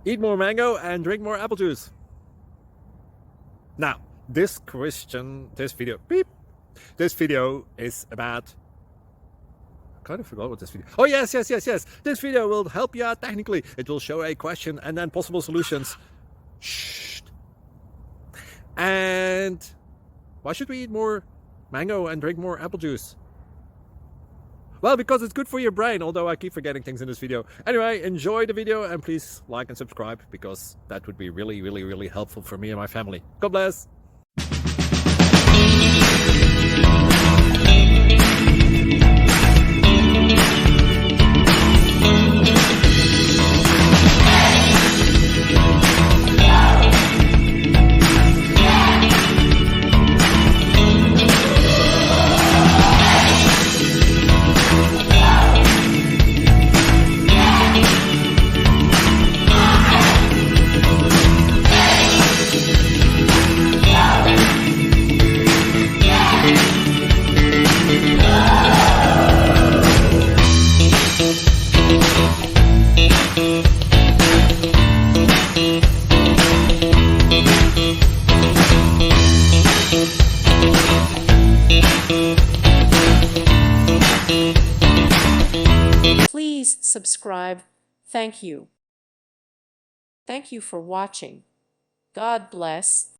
Eat more mango and drink more apple juice. Now, this video is about... I kind of forgot what this video... Oh, yes. This video will help you out technically. It will show a question and then possible solutions. Shh. And why should we eat more mango and drink more apple juice? Well, because it's good for your brain, although I keep forgetting things in this video. Anyway, enjoy the video and please like and subscribe, because that would be really helpful for me and my family. God bless! Please subscribe. Thank you. Thank you for watching. God bless.